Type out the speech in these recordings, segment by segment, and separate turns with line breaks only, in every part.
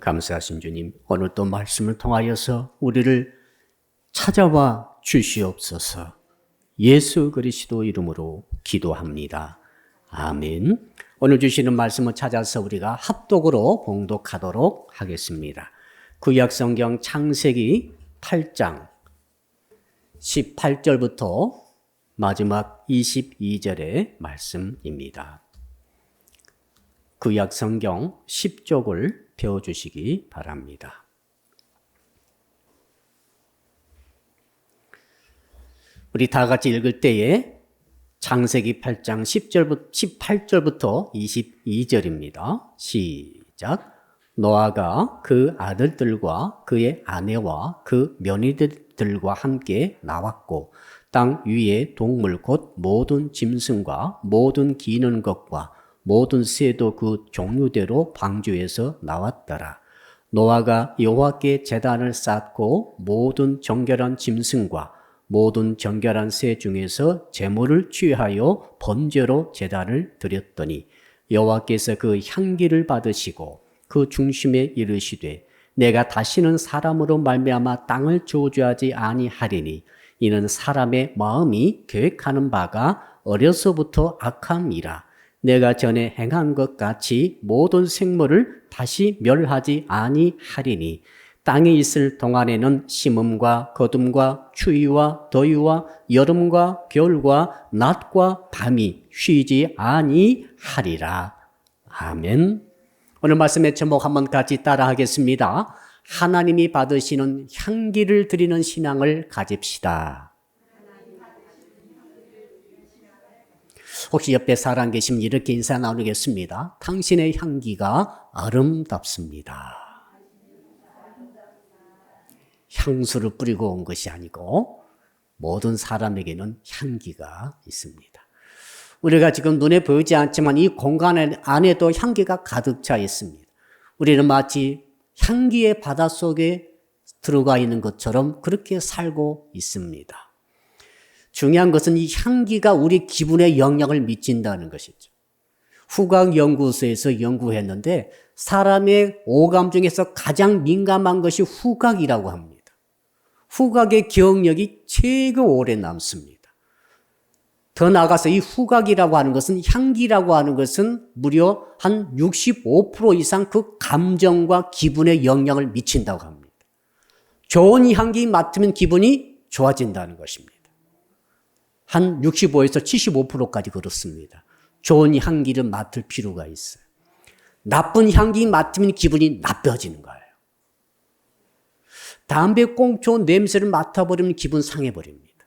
감사하신 주님, 오늘 또 말씀을 통하여서 우리를 찾아와 주시옵소서. 예수 그리스도 이름으로 기도합니다. 아멘. 오늘 주시는 말씀을 찾아서 우리가 합독으로 봉독하도록 하겠습니다. 구약성경 창세기 8장 18절부터 마지막 22절의 말씀입니다. 구약성경 10쪽을 펴주시기 바랍니다. 우리 다 같이 읽을 때에 창세기 8장 18절부터 22절입니다. 시작. 노아가 그 아들들과 그의 아내와 그 며느리들과 함께 나왔고 땅 위의 동물 곧 모든 짐승과 모든 기는 것과 모든 새도 그 종류대로 방주에서 나왔더라. 노아가 여호와께 제단을 쌓고 모든 정결한 짐승과 모든 정결한 새 중에서 제물을 취하여 번제로 제단을 드렸더니 여호와께서 그 향기를 받으시고 그 중심에 이르시되 내가 다시는 사람으로 말미암아 땅을 저주하지 아니하리니 이는 사람의 마음이 계획하는 바가 어려서부터 악함이라. 내가 전에 행한 것 같이 모든 생물을 다시 멸하지 아니하리니 땅에 있을 동안에는 심음과 거둠과 추위와 더위와 여름과 겨울과 낮과 밤이 쉬지 아니하리라. 아멘. 오늘 말씀의 제목 한번 같이 따라 하겠습니다. 하나님이 받으시는 향기를 드리는 신앙을 가집시다. 혹시 옆에 사람 계시면 이렇게 인사 나누겠습니다. 당신의 향기가 아름답습니다. 향수를 뿌리고 온 것이 아니고 모든 사람에게는 향기가 있습니다. 우리가 지금 눈에 보이지 않지만 이 공간 안에도 향기가 가득 차 있습니다. 우리는 마치 향기의 바닷속에 들어가 있는 것처럼 그렇게 살고 있습니다. 중요한 것은 이 향기가 우리 기분에 영향을 미친다는 것이죠. 후각연구소에서 연구했는데 사람의 오감 중에서 가장 민감한 것이 후각이라고 합니다. 후각의 기억력이 최고 오래 남습니다. 더 나아가서 이 후각이라고 하는 것은 향기라고 하는 것은 무려 한 65% 이상 그 감정과 기분에 영향을 미친다고 합니다. 좋은 향기 맡으면 기분이 좋아진다는 것입니다. 한 65에서 75%까지 그렇습니다. 좋은 향기를 맡을 필요가 있어요. 나쁜 향기 맡으면 기분이 나빠지는 거예요. 담배 꽁초 냄새를 맡아버리면 기분 상해버립니다.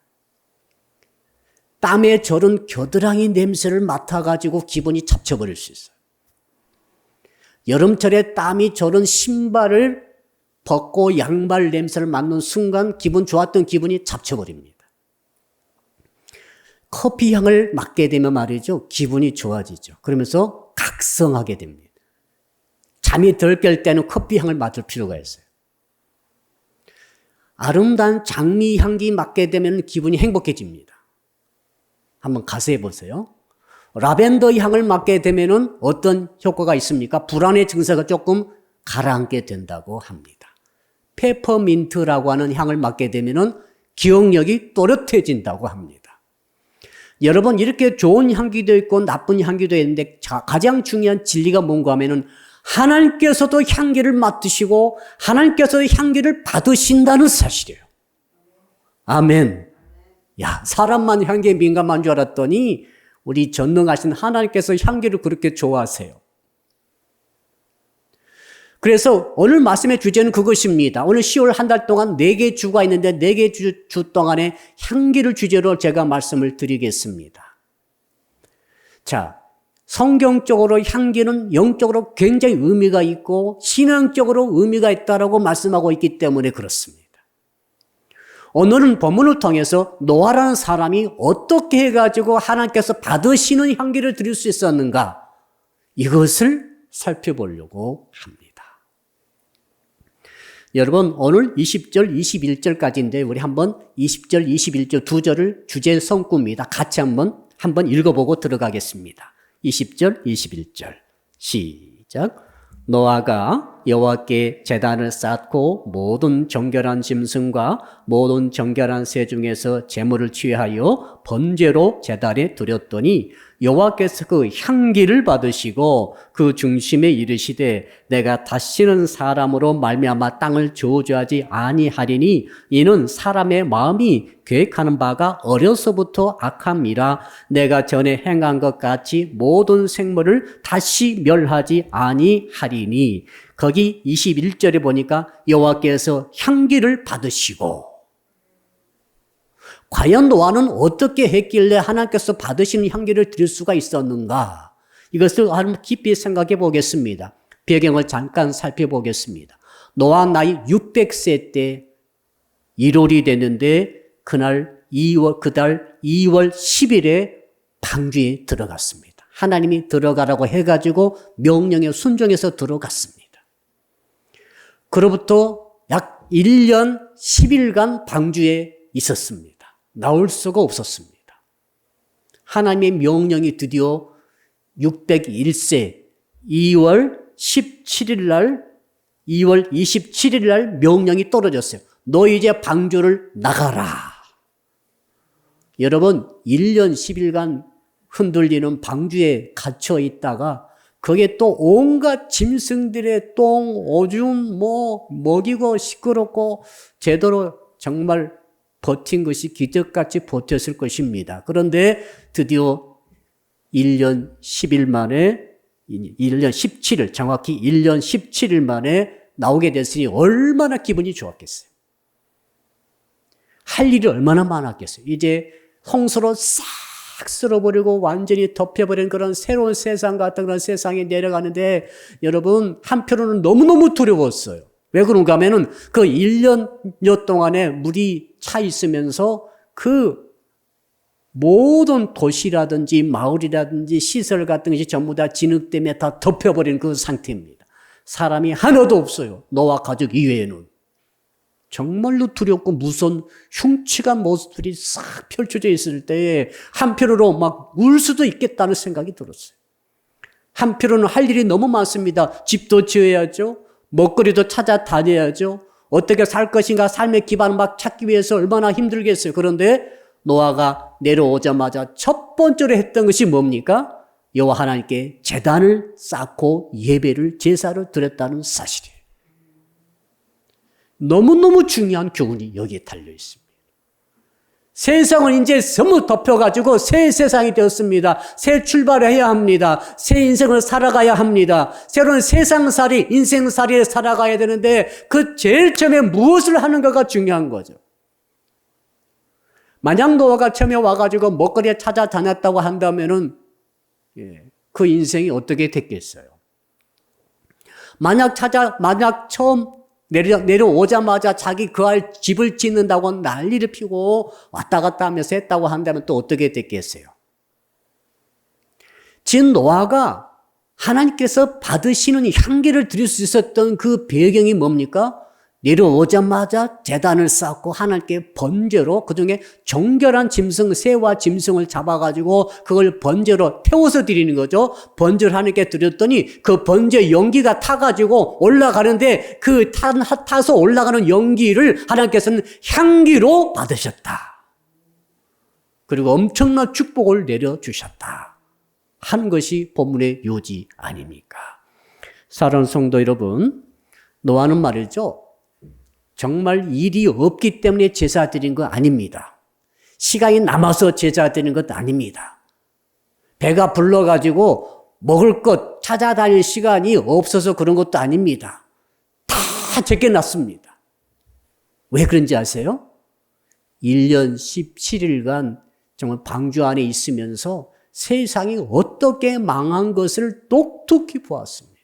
땀에 절은 겨드랑이 냄새를 맡아가지고 기분이 잡쳐버릴 수 있어요. 여름철에 땀이 절은 신발을 벗고 양말 냄새를 맡는 순간 기분 좋았던 기분이 잡쳐버립니다. 커피 향을 맡게 되면 말이죠. 기분이 좋아지죠. 그러면서 각성하게 됩니다. 잠이 덜 깰 때는 커피 향을 맡을 필요가 있어요. 아름다운 장미 향기 맡게 되면 기분이 행복해집니다. 한번 가세해 보세요. 라벤더 향을 맡게 되면 어떤 효과가 있습니까? 불안의 증세가 조금 가라앉게 된다고 합니다. 페퍼민트라고 하는 향을 맡게 되면 기억력이 또렷해진다고 합니다. 여러분, 이렇게 좋은 향기도 있고 나쁜 향기도 있는데 가장 중요한 진리가 뭔가 하면은 하나님께서도 향기를 맡으시고 하나님께서도 향기를 받으신다는 사실이에요. 아멘. 야, 사람만 향기에 민감한 줄 알았더니 우리 전능하신 하나님께서 향기를 그렇게 좋아하세요. 그래서 오늘 말씀의 주제는 그것입니다. 오늘 10월 한 달 동안 4개 주가 있는데 4개 주 동안에 향기를 주제로 제가 말씀을 드리겠습니다. 자, 성경적으로 향기는 영적으로 굉장히 의미가 있고 신앙적으로 의미가 있다라고 말씀하고 있기 때문에 그렇습니다. 오늘은 본문을 통해서 노아라는 사람이 어떻게 해가지고 하나님께서 받으시는 향기를 드릴 수 있었는가, 이것을 살펴보려고 합니다. 여러분, 오늘 20절, 21절까지인데 우리 한번 20절, 21절 두 절을 주제 성구입니다. 같이 한번 읽어보고 들어가겠습니다. 20절, 21절 시작. 노아가 여호와께 제단을 쌓고 모든 정결한 짐승과 모든 정결한 새 중에서 제물을 취하여 번제로 제단에 드렸더니 여호와께서 그 향기를 받으시고 그 중심에 이르시되 내가 다시는 사람으로 말미암아 땅을 저주하지 아니하리니 이는 사람의 마음이 계획하는 바가 어려서부터 악함이라. 내가 전에 행한 것 같이 모든 생물을 다시 멸하지 아니하리니. 거기 21절에 보니까 여호와께서 향기를 받으시고, 과연 노아는 어떻게 했길래 하나님께서 받으시는 향기를 드릴 수가 있었는가? 이것을 한번 깊이 생각해 보겠습니다. 배경을 잠깐 살펴보겠습니다. 노아 나이 600세 때 1월이 됐는데 그달 2월 10일에 방주에 들어갔습니다. 하나님이 들어가라고 해가지고 명령에 순종해서 들어갔습니다. 그로부터 약 1년 10일간 방주에 있었습니다. 나올 수가 없었습니다. 하나님의 명령이 드디어 601세 2월 17일 날, 2월 27일 날 명령이 떨어졌어요. 너 이제 방주를 나가라. 여러분, 1년 10일간 흔들리는 방주에 갇혀 있다가 거기에 또 온갖 짐승들의 똥, 오줌, 먹이고 시끄럽고 제대로 정말 버틴 것이 기적같이 버텼을 것입니다. 그런데 드디어 1년 10일 만에, 1년 17일, 정확히 1년 17일 만에 나오게 됐으니 얼마나 기분이 좋았겠어요. 할 일이 얼마나 많았겠어요. 이제 홍수로 싹 쓸어버리고 완전히 덮여버린 그런 새로운 세상 같은 그런 세상에 내려가는데 여러분, 한편으로는 너무너무 두려웠어요. 왜 그런가 하면은 그 1년여 동안에 물이 차 있으면서 그 모든 도시라든지 마을이라든지 시설 같은 것이 전부 다 진흙 때문에 다 덮여버린 그 상태입니다. 사람이 하나도 없어요. 노아 가족 이외에는. 정말로 두렵고 무서운 흉측한 모습들이 싹 펼쳐져 있을 때에 한편으로 막 울 수도 있겠다는 생각이 들었어요. 한편으로는 할 일이 너무 많습니다. 집도 지어야죠. 먹거리도 찾아다녀야죠. 어떻게 살 것인가 삶의 기반을 막 찾기 위해서 얼마나 힘들겠어요. 그런데 노아가 내려오자마자 첫 번째로 했던 것이 뭡니까? 여호와 하나님께 제단을 쌓고 예배를 제사를 드렸다는 사실이에요. 너무너무 중요한 교훈이 여기에 달려 있습니다. 세상은 이제 전부 덮여가지고 새 세상이 되었습니다. 새 출발을 해야 합니다. 새 인생을 살아가야 합니다. 새로운 세상살이, 인생살이를 살아가야 되는데 그 제일 처음에 무엇을 하는가가 중요한 거죠. 만약 노아가 처음에 와가지고 먹거리에 찾아다녔다고 한다면은 그 인생이 어떻게 됐겠어요? 만약 처음 내려오자마자 자기 거할 집을 짓는다고 난리를 피고 왔다 갔다 하면서 했다고 한다면 또 어떻게 됐겠어요? 지금 노아가 하나님께서 받으시는 향기를 드릴 수 있었던 그 배경이 뭡니까? 내려오자마자 제단을 쌓고 하나님께 번제로 그중에 정결한 짐승, 새와 짐승을 잡아가지고 그걸 번제로 태워서 드리는 거죠. 번제를 하나님께 드렸더니 그 번제 연기가 타가지고 올라가는데 그 타서 올라가는 연기를 하나님께서는 향기로 받으셨다. 그리고 엄청난 축복을 내려주셨다 하는 것이 본문의 요지 아닙니까? 사랑하는 성도 여러분, 노아는 말이죠, 정말 일이 없기 때문에 제사 드린 거 아닙니다. 시간이 남아서 제사 드린 것도 아닙니다. 배가 불러가지고 먹을 것 찾아다닐 시간이 없어서 그런 것도 아닙니다. 다 제껴놨습니다. 왜 그런지 아세요? 1년 17일간 정말 방주 안에 있으면서 세상이 어떻게 망한 것을 똑똑히 보았습니다.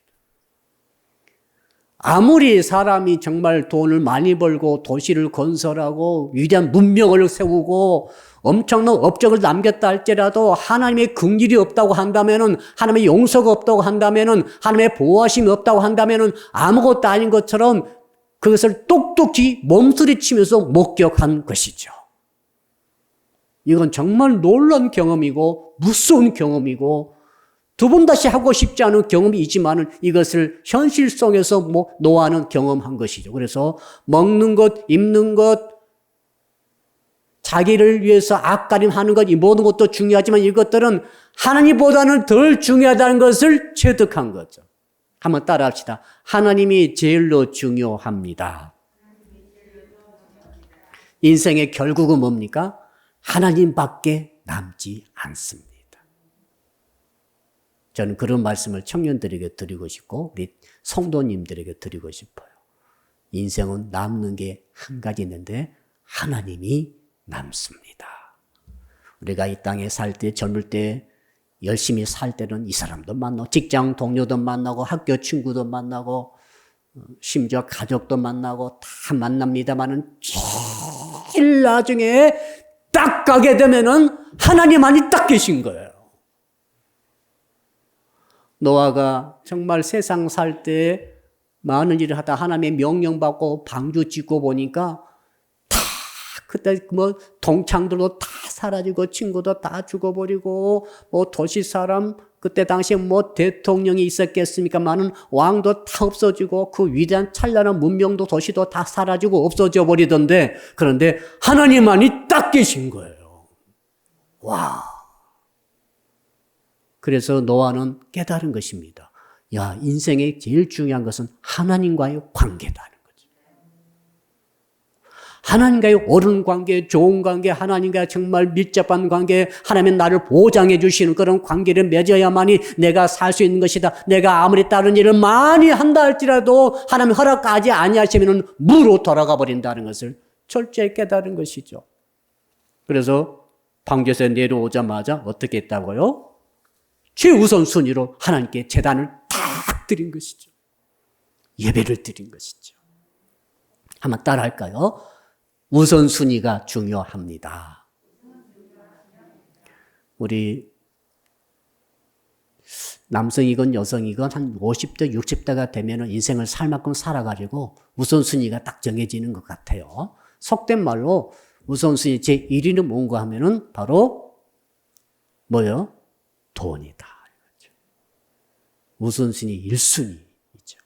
아무리 사람이 정말 돈을 많이 벌고 도시를 건설하고 위대한 문명을 세우고 엄청난 업적을 남겼다 할지라도 하나님의 긍휼이 없다고 한다면은, 하나님의 용서가 없다고 한다면은, 하나님의 보호하심이 없다고 한다면은 아무것도 아닌 것처럼 그것을 똑똑히 몸부림치면서 목격한 것이죠. 이건 정말 놀라운 경험이고 무서운 경험이고 두 번 다시 하고 싶지 않은 경험이지만은 이것을 현실 속에서 노아는 경험한 것이죠. 그래서 먹는 것, 입는 것, 자기를 위해서 앞가림하는 것, 이 모든 것도 중요하지만 이것들은 하나님보다는 덜 중요하다는 것을 체득한 거죠. 한번 따라합시다. 하나님이 제일로 중요합니다. 인생의 결국은 뭡니까? 하나님밖에 남지 않습니다. 저는 그런 말씀을 청년들에게 드리고 싶고 우리 성도님들에게 드리고 싶어요. 인생은 남는 게 한 가지 있는데 하나님이 남습니다. 우리가 이 땅에 살 때, 젊을 때 열심히 살 때는 이 사람도 만나고 직장 동료도 만나고 학교 친구도 만나고 심지어 가족도 만나고 다 만납니다만은 제일 나중에 딱 가게 되면은 하나님만이 딱 계신 거예요. 노아가 정말 세상 살 때 많은 일을 하다 하나님의 명령 받고 방주 짓고 보니까 다 그때 동창들도 다 사라지고 친구도 다 죽어버리고 도시 사람 그때 당시에 대통령이 있었겠습니까만은 왕도 다 없어지고 그 위대한 찬란한 문명도 도시도 다 사라지고 없어져 버리던데 그런데 하나님만이 딱 계신 거예요. 와. 그래서 노아는 깨달은 것입니다. 야, 인생의 제일 중요한 것은 하나님과의 관계다는 거죠. 하나님과의 옳은 관계, 좋은 관계, 하나님과 정말 밀접한 관계, 하나님은 나를 보장해 주시는 그런 관계를 맺어야만이 내가 살 수 있는 것이다. 내가 아무리 다른 일을 많이 한다 할지라도 하나님 허락하지 아니하시면 무로 돌아가 버린다는 것을 철저히 깨달은 것이죠. 그래서 방주에서 내려오자마자 어떻게 했다고요? 최우선 순위로 하나님께 제단을 딱 드린 것이죠. 예배를 드린 것이죠. 한번 따라 할까요? 우선순위가 중요합니다. 우리 남성이건 여성이건 한 50대, 60대가 되면 인생을 살 만큼 살아가지고 우선순위가 딱 정해지는 것 같아요. 속된 말로 우선순위 제1위는 뭔가 하면은 바로 뭐요? 돈이다. 우선순위 1순위이죠.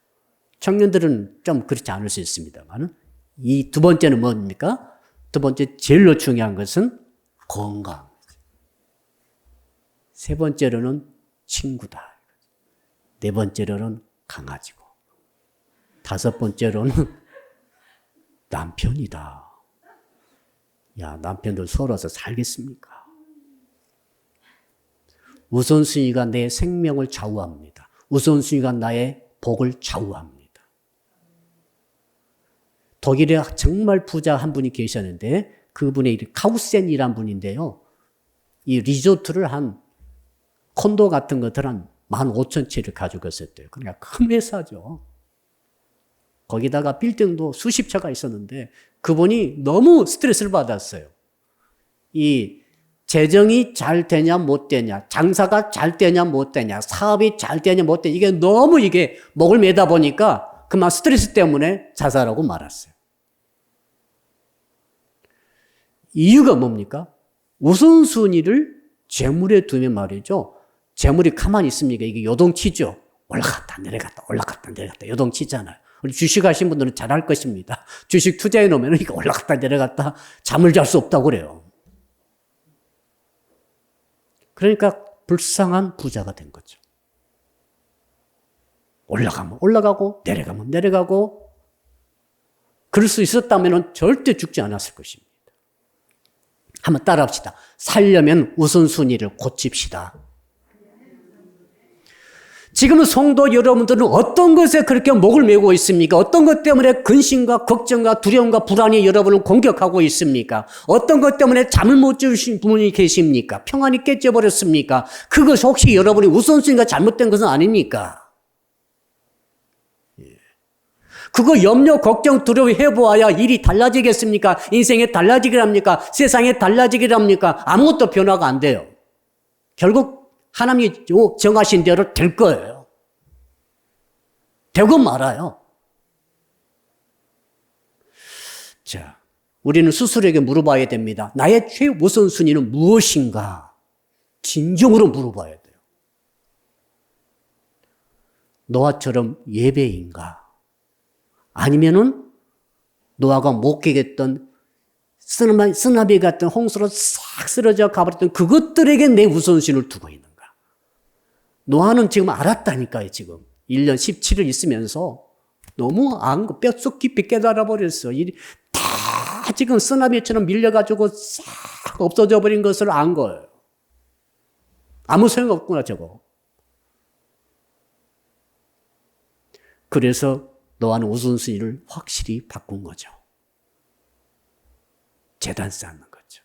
청년들은 좀 그렇지 않을 수 있습니다만 이 두 번째는 뭡니까? 두 번째 제일로 중요한 것은 건강. 세 번째로는 친구다. 네 번째로는 강아지고. 다섯 번째로는 남편이다. 야, 남편들 서러워서 살겠습니까? 우선순위가 내 생명을 좌우합니다. 우선순위가 나의 복을 좌우합니다. 독일에 정말 부자 한 분이 계셨는데 그분의 카우센이란 분인데요. 이 리조트를 한 콘도 같은 것들 한 15,000채를 가지고 있었대요. 그러니까 큰 회사죠. 거기다가 빌딩도 수십 채가 있었는데 그분이 너무 스트레스를 받았어요. 이 재정이 잘 되냐 못 되냐, 장사가 잘 되냐 못 되냐, 사업이 잘 되냐 못 되냐 이게 너무 이게 목을 매다 보니까 그만 스트레스 때문에 자살하고 말았어요. 이유가 뭡니까? 우선순위를 재물에 두면 말이죠. 재물이 가만히 있습니까? 이게 요동치죠. 올라갔다 내려갔다 올라갔다 내려갔다 요동치잖아요. 우리 주식하신 분들은 잘 알 것입니다. 주식 투자해 놓으면 이게 올라갔다 내려갔다 잠을 잘 수 없다고 그래요. 그러니까 불쌍한 부자가 된 거죠. 올라가면 올라가고 내려가면 내려가고 그럴 수 있었다면 절대 죽지 않았을 것입니다. 한번 따라합시다. 살려면 우선순위를 고칩시다. 지금은 성도 여러분들은 어떤 것에 그렇게 목을 메고 있습니까? 어떤 것 때문에 근심과 걱정과 두려움과 불안이 여러분을 공격하고 있습니까? 어떤 것 때문에 잠을 못 주신 분이 계십니까? 평안이 깨져버렸습니까? 그것 혹시 여러분이 우선순위가 잘못된 것은 아닙니까? 그거 염려, 걱정, 두려워 해보아야 일이 달라지겠습니까? 인생에 달라지기랍니까? 세상에 달라지기랍니까? 아무것도 변화가 안 돼요. 결국 하나님이 정하신 대로 될 거예요. 되고 말아요. 자, 우리는 스스로에게 물어봐야 됩니다. 나의 최우선순위는 무엇인가? 진정으로 물어봐야 돼요. 노아처럼 예배인가? 아니면은 노아가 못 깨겠던 쓰나미 같은 홍수로 싹 쓰러져 가버렸던 그것들에게 내 우선순위를 두고 있는가? 노아는 지금 알았다니까요, 지금. 1년 17일 있으면서 너무 뼛속 깊이 깨달아버렸어. 다 지금 쓰나미처럼 밀려가지고 싹 없어져 버린 것을 안 거예요. 아무 소용없구나, 저거. 그래서 노아는 우선순위를 확실히 바꾼 거죠. 재단 쌓는 거죠.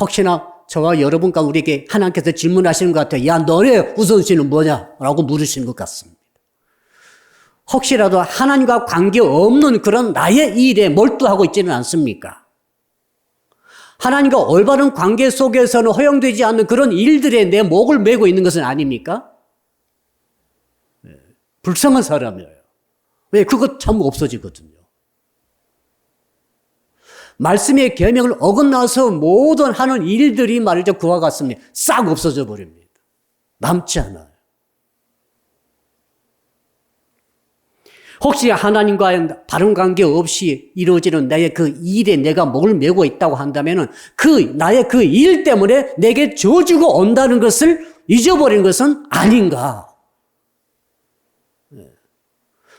혹시나 저와 여러분과 우리에게 하나님께서 질문하시는 것 같아요. 야, 너의 우선순위는 뭐냐? 라고 물으시는 것 같습니다. 혹시라도 하나님과 관계없는 그런 나의 일에 몰두하고 있지는 않습니까? 하나님과 올바른 관계 속에서는 허용되지 않는 그런 일들에 내 목을 메고 있는 것은 아닙니까? 불쌍한 사람이에요. 왜? 그것 참 없어지거든요. 말씀의 계명을 어긋나서 모든 하는 일들이 말이죠. 그와 같습니다. 싹 없어져 버립니다. 남지 않아요. 혹시 하나님과의 바른 관계 없이 이루어지는 나의 그 일에 내가 목을 메고 있다고 한다면은 나의 그 일 때문에 내게 저주가 온다는 것을 잊어버린 것은 아닌가.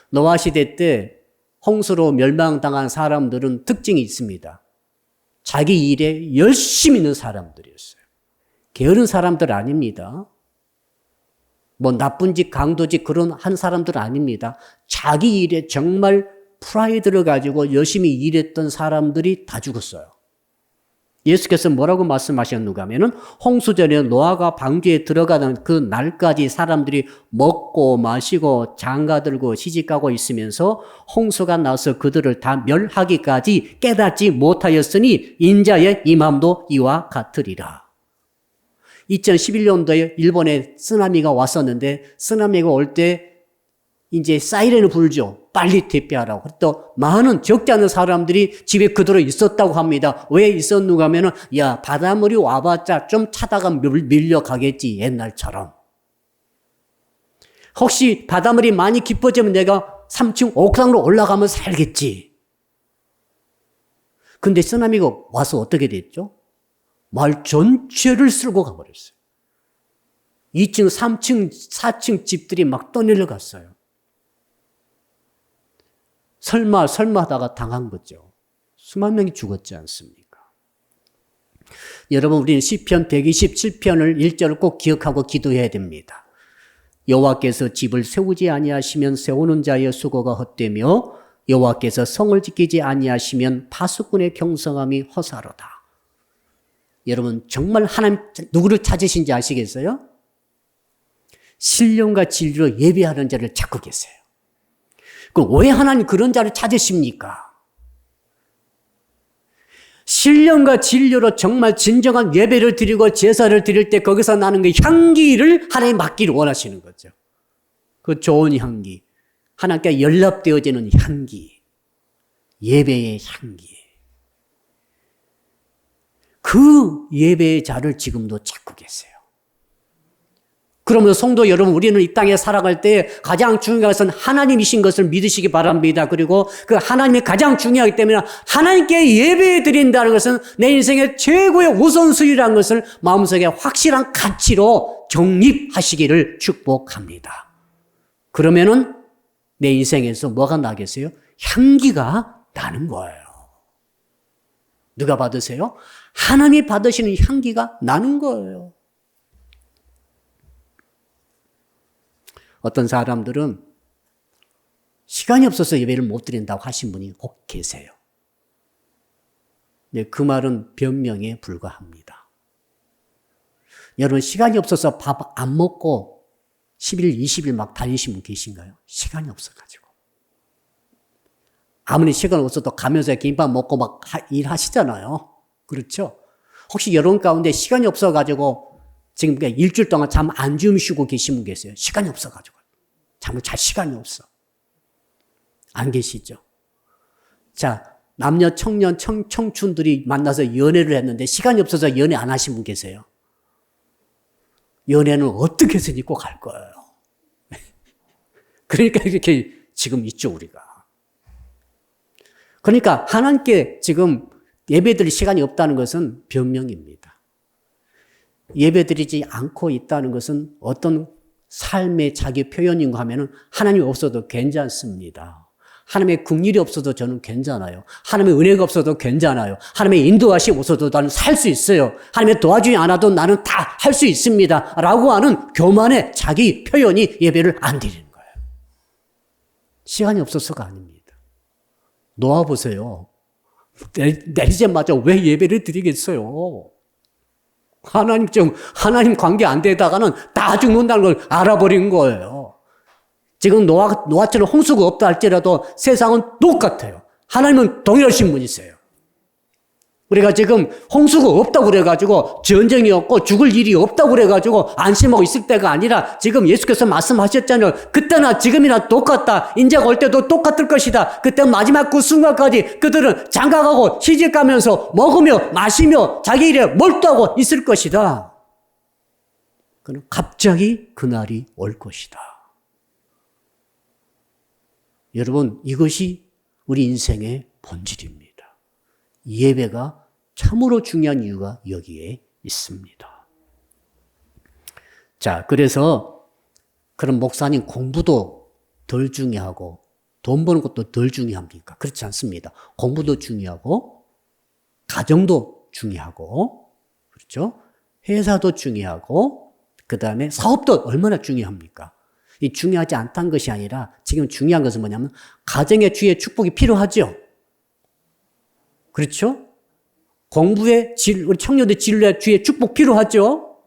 노아 시대 때 홍수로 멸망당한 사람들은 특징이 있습니다. 자기 일에 열심히 있는 사람들이었어요. 게으른 사람들 아닙니다. 뭐 나쁜 짓, 강도짓 그런 한 사람들 아닙니다. 자기 일에 정말 프라이드를 가지고 열심히 일했던 사람들이 다 죽었어요. 예수께서 뭐라고 말씀하셨는가 하면은 홍수전에 노아가 방주에 들어가는 그 날까지 사람들이 먹고 마시고 장가들고 시집가고 있으면서 홍수가 나서 그들을 다 멸하기까지 깨닫지 못하였으니 인자의 임함도 이와 같으리라. 2011년도에 일본에 쓰나미가 왔었는데 쓰나미가 올 때 이제 사이렌을 불죠. 빨리 대피하라고. 또 많은 적지 않은 사람들이 집에 그대로 있었다고 합니다. 왜 있었는가 하면은 야, 바닷물이 와봤자 좀 차다가 밀려가겠지, 옛날처럼. 혹시 바닷물이 많이 깊어지면 내가 3층 옥상으로 올라가면 살겠지. 근데 쓰나미가 와서 어떻게 됐죠? 마을 전체를 쓸고 가버렸어요. 2층, 3층, 4층 집들이 막 떠내려갔어요. 설마 하다가 당한 거죠. 수만 명이 죽었지 않습니까? 여러분, 우리는 시편 127편을 1절을 꼭 기억하고 기도해야 됩니다. 여호와께서 집을 세우지 아니하시면 세우는 자의 수고가 헛되며 여호와께서 성을 지키지 아니하시면 파수꾼의 경성함이 허사로다. 여러분, 정말 하나님 누구를 찾으신지 아시겠어요? 신령과 진리로 예배하는 자를 찾고 계세요. 그럼 왜 하나님 그런 자를 찾으십니까? 신령과 진리로 정말 진정한 예배를 드리고 제사를 드릴 때 거기서 나는 그 향기를 하나님 맡기를 원하시는 거죠. 그 좋은 향기, 하나님께 연락되어지는 향기, 예배의 향기. 그 예배의 자를 지금도 찾고 계세요. 그러므로 성도 여러분, 우리는 이 땅에 살아갈 때 가장 중요한 것은 하나님이신 것을 믿으시기 바랍니다. 그리고 그 하나님이 가장 중요하기 때문에 하나님께 예배 드린다는 것은 내 인생의 최고의 우선순위라는 것을 마음속에 확실한 가치로 정립하시기를 축복합니다. 그러면은 내 인생에서 뭐가 나겠어요? 향기가 나는 거예요. 누가 받으세요? 하나님이 받으시는 향기가 나는 거예요. 어떤 사람들은 시간이 없어서 예배를 못 드린다고 하신 분이 꼭 계세요. 네, 그 말은 변명에 불과합니다. 여러분, 시간이 없어서 밥 안 먹고 10일, 20일 막 다니신 분 계신가요? 시간이 없어가지고. 아무리 시간 없어도 가면서 김밥 먹고 막 일하시잖아요. 그렇죠? 혹시 여러분 가운데 시간이 없어가지고 지금 일주일 동안 잠 안 주무시고 계신 분 계세요? 시간이 없어가지고. 잠을 잘 시간이 없어. 안 계시죠? 자, 남녀, 청년, 청춘들이 만나서 연애를 했는데 시간이 없어서 연애 안 하신 분 계세요? 연애는 어떻게 해서든 꼭 할 거예요. 그러니까 이렇게 지금 있죠, 우리가. 그러니까 하나님께 지금 예배드릴 시간이 없다는 것은 변명입니다. 예배드리지 않고 있다는 것은 어떤 삶의 자기 표현인가 하면은 하나님이 없어도 괜찮습니다. 하나님의 긍휼이 없어도 저는 괜찮아요. 하나님의 은혜가 없어도 괜찮아요. 하나님의 인도하심 없어도 나는 살 수 있어요. 하나님의 도와주지 않아도 나는 다 할 수 있습니다. 라고 하는 교만의 자기 표현이 예배를 안 드리는 거예요. 시간이 없어서가 아닙니다. 놓아보세요. 내리자마자 왜 예배를 드리겠어요? 하나님 관계 안 되다가는 다 죽는다는 걸 알아버린 거예요. 지금 노아처럼 홍수가 없다 할지라도 세상은 똑같아요. 하나님은 동일하신 분이세요. 우리가 지금 홍수가 없다고 그래가지고 전쟁이 없고 죽을 일이 없다고 그래가지고 안심하고 있을 때가 아니라 지금 예수께서 말씀하셨잖아요. 그때나 지금이나 똑같다. 인자가 올 때도 똑같을 것이다. 그때 마지막 그 순간까지 그들은 장가가고 시집가면서 먹으며 마시며 자기 일에 몰두하고 있을 것이다. 그는 갑자기 그날이 올 것이다. 여러분, 이것이 우리 인생의 본질입니다. 예배가 참으로 중요한 이유가 여기에 있습니다. 자, 그래서 그럼 목사님 공부도 덜 중요하고 돈 버는 것도 덜 중요합니까? 그렇지 않습니다. 공부도 중요하고 가정도 중요하고 그렇죠? 회사도 중요하고 그다음에 사업도 얼마나 중요합니까? 이 중요하지 않다는 것이 아니라 지금 중요한 것은 뭐냐면 가정의 주의 축복이 필요하죠. 그렇죠? 공부의 우리 청년들 진로의 주의 축복 필요하죠?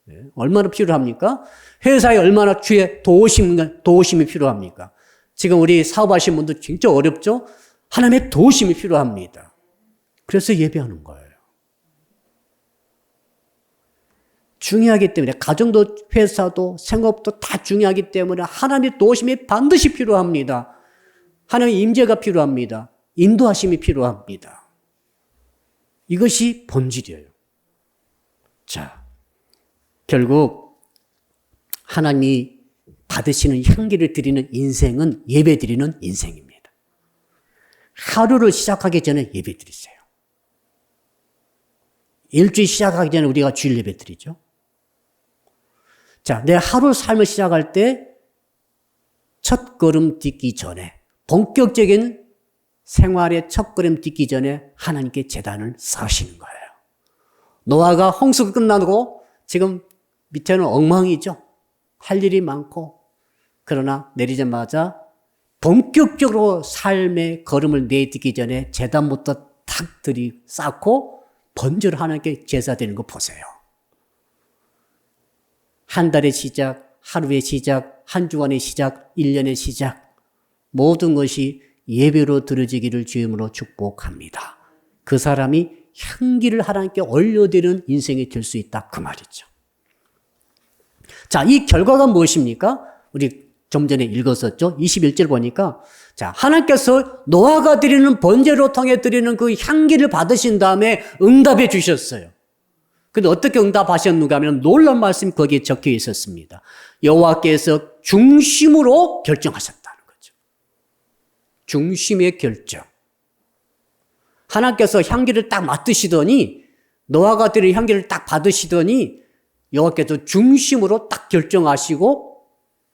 네. 얼마나 필요합니까? 회사에 얼마나 주의 도우심이 필요합니까? 지금 우리 사업하시는 분들 진짜 어렵죠? 하나님의 도우심이 필요합니다. 그래서 예배하는 거예요. 중요하기 때문에 가정도 회사도 생업도 다 중요하기 때문에 하나님의 도우심이 반드시 필요합니다. 하나님의 임재가 필요합니다. 인도하심이 필요합니다. 이것이 본질이에요. 자, 결국 하나님이 받으시는 향기를 드리는 인생은 예배 드리는 인생입니다. 하루를 시작하기 전에 예배 드리세요. 일주일 시작하기 전에 우리가 주일 예배 드리죠. 자, 내 하루 삶을 시작할 때 첫 걸음 딛기 전에 본격적인 생활의 첫걸음 딛기 전에 하나님께 제단을 쌓으시는 거예요. 노아가 홍수가 끝나고 지금 밑에는 엉망이죠. 할 일이 많고 그러나 내리자마자 본격적으로 삶의 걸음을 내딛기 전에 제단부터 탁 쌓고 번제를 하나님께 제사드리는 거 보세요. 한 달의 시작, 하루의 시작, 한 주간의 시작, 1년의 시작 모든 것이 예배로 드려지기를 주임으로 축복합니다. 그 사람이 향기를 하나님께 올려드리는 인생이 될 수 있다 그 말이죠. 자, 이 결과가 무엇입니까? 우리 좀 전에 읽었었죠. 21절 보니까 자, 하나님께서 노아가 드리는 번제로 통해 드리는 그 향기를 받으신 다음에 응답해 주셨어요. 근데 어떻게 응답하셨는가 하면 놀라운 말씀이 거기에 적혀 있었습니다. 여호와께서 중심으로 결정하셨다는 거죠. 중심의 결정. 하나님께서 향기를 딱 맡으시더니 노아가 드릴 향기를 딱 받으시더니 여호와께서 중심으로 딱 결정하시고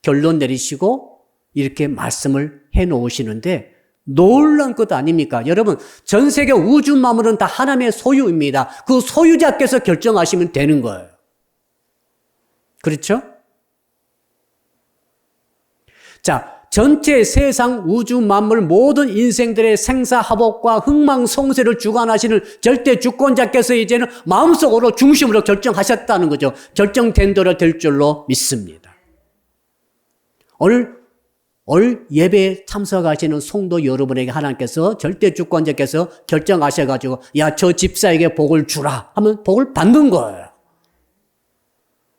결론 내리시고 이렇게 말씀을 해놓으시는데 놀라운 것 아닙니까? 여러분, 전 세계 우주 만물은 다 하나님의 소유입니다. 그 소유자께서 결정하시면 되는 거예요. 그렇죠? 자, 전체 세상 우주 만물 모든 인생들의 생사화복과 흥망성쇠를 주관하시는 절대 주권자께서 이제는 마음속으로 중심으로 결정하셨다는 거죠. 결정된 대로 될 줄로 믿습니다. 올 예배에 참석하시는 성도 여러분에게 하나님께서 절대 주권자께서 결정하셔가지고 야, 저 집사에게 복을 주라 하면 복을 받는 거예요.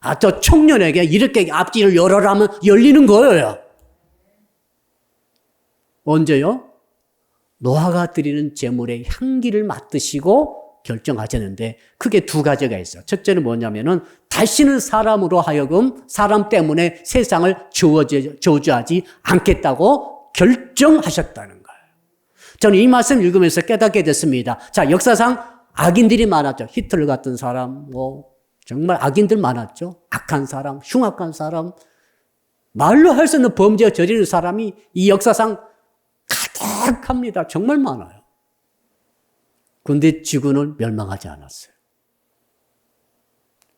아, 저 청년에게 이렇게 앞뒤를 열어라 하면 열리는 거예요. 언제요? 노아가 드리는 제물의 향기를 맡으시고 결정하셨는데 크게 두 가지가 있어요. 첫째는 뭐냐면은 다시는 사람으로 하여금 사람 때문에 세상을 저주하지 않겠다고 결정하셨다는 거예요. 저는 이 말씀 읽으면서 깨닫게 됐습니다. 자, 역사상 악인들이 많았죠. 히틀러 같은 사람, 정말 악인들 많았죠. 악한 사람, 흉악한 사람, 말로 할 수 없는 범죄를 저지르는 사람이 이 역사상 가득합니다. 정말 많아요. 그런데 지구는 멸망하지 않았어요.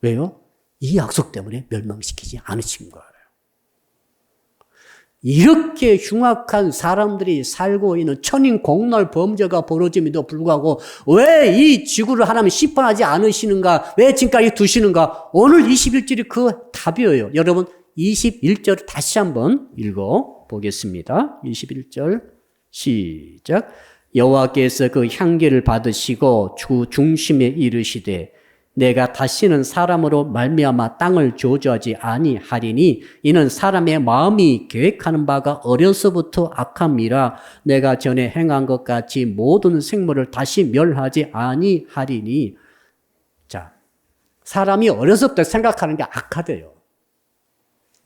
왜요? 이 약속 때문에 멸망시키지 않으신 거예요. 이렇게 흉악한 사람들이 살고 있는 천인공날 범죄가 벌어짐에도 불구하고 왜 이 지구를 하나님 심판하지 않으시는가? 왜 지금까지 두시는가? 오늘 21절이 그 답이에요. 여러분 21절 다시 한번 읽어보겠습니다. 21절 시작. 여호와께서 그 향기를 받으시고 주 중심에 이르시되 내가 다시는 사람으로 말미암아 땅을 저주하지 아니하리니 이는 사람의 마음이 계획하는 바가 어려서부터 악함이라 내가 전에 행한 것 같이 모든 생물을 다시 멸하지 아니하리니. 자, 사람이 어려서부터 생각하는 게 악하대요.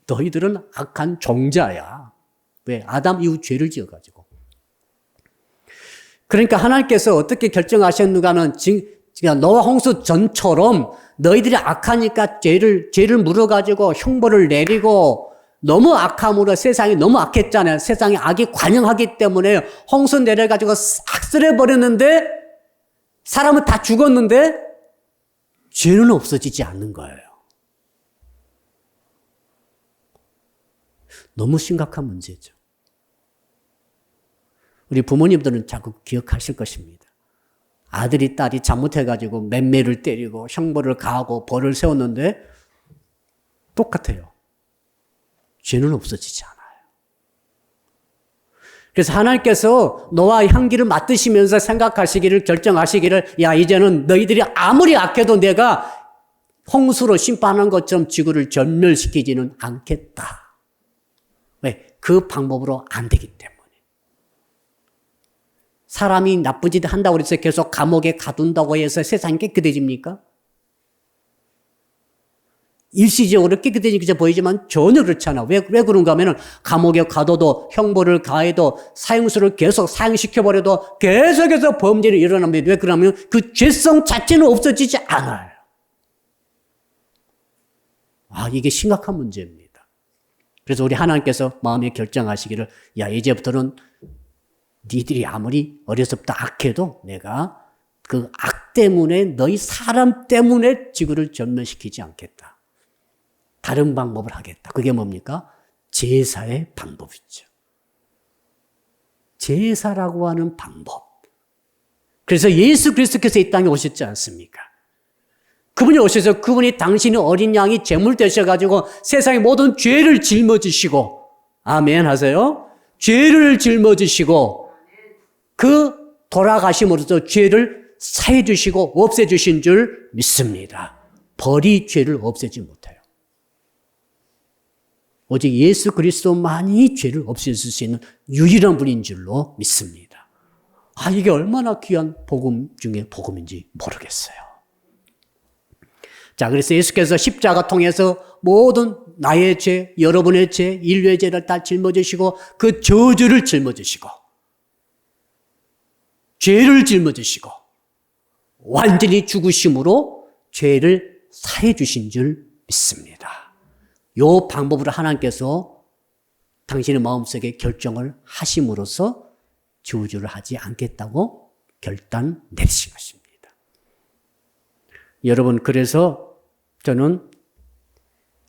너희들은 악한 종자야. 왜? 아담 이후 죄를 지어가지고. 그러니까 하나님께서 어떻게 결정하셨는가는 노아 홍수 전처럼 너희들이 악하니까 죄를 물어가지고 형벌을 내리고 너무 악함으로 세상이 너무 악했잖아요. 세상에 악이 관영하기 때문에 홍수 내려가지고 싹 쓸어버렸는데 사람은 다 죽었는데 죄는 없어지지 않는 거예요. 너무 심각한 문제죠. 우리 부모님들은 자꾸 기억하실 것입니다. 아들이 딸이 잘못해가지고 맴매를 때리고 형벌을 가하고 벌을 세웠는데 똑같아요. 죄는 없어지지 않아요. 그래서 하나님께서 노아의 향기를 맡으시면서 생각하시기를 결정하시기를 야 이제는 너희들이 아무리 악해도 내가 홍수로 심판한 것처럼 지구를 전멸시키지는 않겠다. 왜? 그 방법으로 안 되기 때문에. 사람이 나쁜 짓 한다고 해서 계속 감옥에 가둔다고 해서 세상이 깨끗해집니까? 일시적으로 깨끗해지게 보이지만 전혀 그렇지 않아. 왜 그런가 하면 감옥에 가둬도 형벌을 가해도 사형수를 계속 사형시켜버려도 계속해서 범죄를 일어납니다. 왜 그러냐면 그 죄성 자체는 없어지지 않아요. 이게 심각한 문제입니다. 그래서 우리 하나님께서 마음에 결정하시기를 야 이제부터는 니들이 아무리 어려서부터 악해도 내가 그 악 때문에 너희 사람 때문에 지구를 전멸시키지 않겠다. 다른 방법을 하겠다. 그게 뭡니까? 제사의 방법이죠. 제사라고 하는 방법. 그래서 예수 그리스도께서 이 땅에 오셨지 않습니까? 그분이 오셔서 그분이 당신의 어린 양이 제물 되셔가지고 세상의 모든 죄를 짊어지시고 아멘 하세요. 죄를 짊어지시고 그 돌아가심으로써 죄를 사해 주시고 없애 주신 줄 믿습니다. 벌이 죄를 없애지 못해요. 오직 예수 그리스도만이 죄를 없애줄 수 있는 유일한 분인 줄로 믿습니다. 이게 얼마나 귀한 복음 중에 복음인지 모르겠어요. 자, 그래서 예수께서 십자가 통해서 모든 나의 죄, 여러분의 죄, 인류의 죄를 다 짊어지시고 그 저주를 짊어지시고 죄를 짊어지시고 완전히 죽으심으로 죄를 사해 주신 줄 믿습니다. 이 방법으로 하나님께서 당신의 마음속에 결정을 하심으로써 저주를 하지 않겠다고 결단 내리신 것입니다. 여러분, 그래서 저는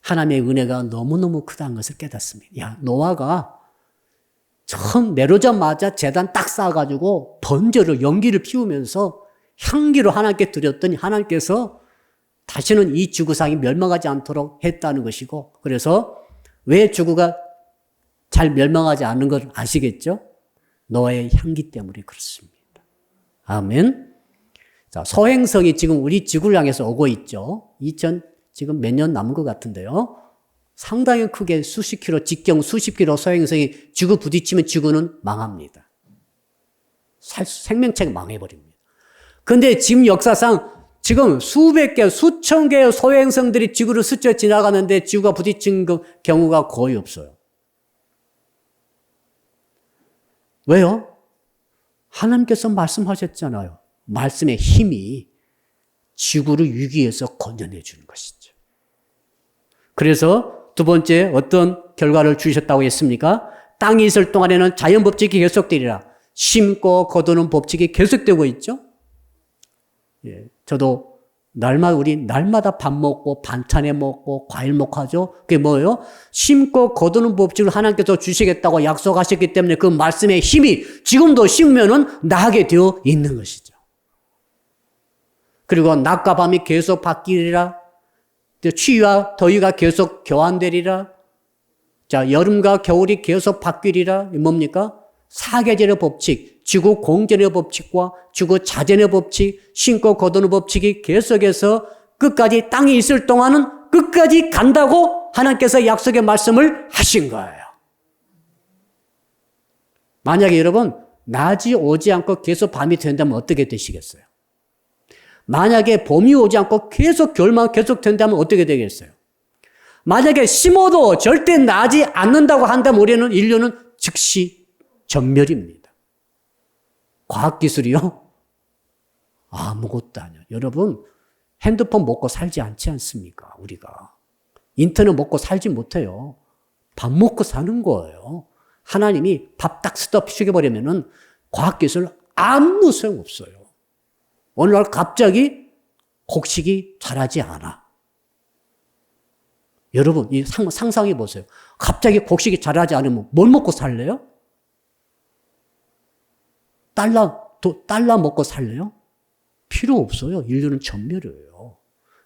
하나님의 은혜가 너무너무 크다는 것을 깨닫습니다. 노아가 처음 내려오자마자 제단 딱 쌓아가지고 번제로 연기를 피우면서 향기로 하나님께 드렸더니 하나님께서 다시는 이 지구상이 멸망하지 않도록 했다는 것이고, 그래서 왜 지구가 잘 멸망하지 않는 걸 아시겠죠? 노아의 향기 때문에 그렇습니다. 아멘. 자, 소행성이 지금 우리 지구를 향해서 오고 있죠. 지금 몇 년 남은 것 같은데요. 상당히 크게 수십 킬로, 직경 수십 킬로 소행성이 지구 부딪히면 지구는 망합니다. 생명체가 망해버립니다. 근데 지금 역사상 지금 수백 개, 수천 개의 소행성들이 지구를 스쳐 지나가는데 지구가 부딪힌 경우가 거의 없어요. 왜요? 하나님께서 말씀하셨잖아요. 말씀의 힘이 지구를 위기에서 건져내 주는 것이죠. 그래서 두 번째 어떤 결과를 주셨다고 했습니까? 땅이 있을 동안에는 자연 법칙이 계속되리라. 심고 거두는 법칙이 계속되고 있죠. 예, 저도 우리 날마다 밥 먹고 반찬에 먹고 과일 먹고 하죠. 그게 뭐예요? 심고 거두는 법칙을 하나님께서 주시겠다고 약속하셨기 때문에 그 말씀의 힘이 지금도 심으면은 나게 되어 있는 것이죠. 그리고 낮과 밤이 계속 바뀌리라. 추위와 더위가 계속 교환되리라. 자, 여름과 겨울이 계속 바뀌리라. 뭡니까? 사계절의 법칙, 지구 공전의 법칙과 지구 자전의 법칙, 심고 거두는 법칙이 계속해서 끝까지 땅이 있을 동안은 끝까지 간다고 하나님께서 약속의 말씀을 하신 거예요. 만약에 여러분 낮이 오지 않고 계속 밤이 된다면 어떻게 되시겠어요? 만약에 봄이 오지 않고 계속 겨울만 계속 된다면 어떻게 되겠어요? 만약에 심어도 절대 나지 않는다고 한다면 우리는 인류는 즉시 전멸입니다. 과학기술이요? 아무것도 아니에요. 여러분 핸드폰 먹고 살지 않지 않습니까? 우리가. 인터넷 먹고 살지 못해요. 밥 먹고 사는 거예요. 하나님이 밥 딱 스톱 시켜버리면은 과학기술 아무 소용없어요. 어느 날 갑자기 곡식이 자라지 않아. 여러분 상상해 보세요. 갑자기 곡식이 자라지 않으면 뭘 먹고 살래요? 달러 먹고 살래요? 필요 없어요. 인류는 전멸이에요.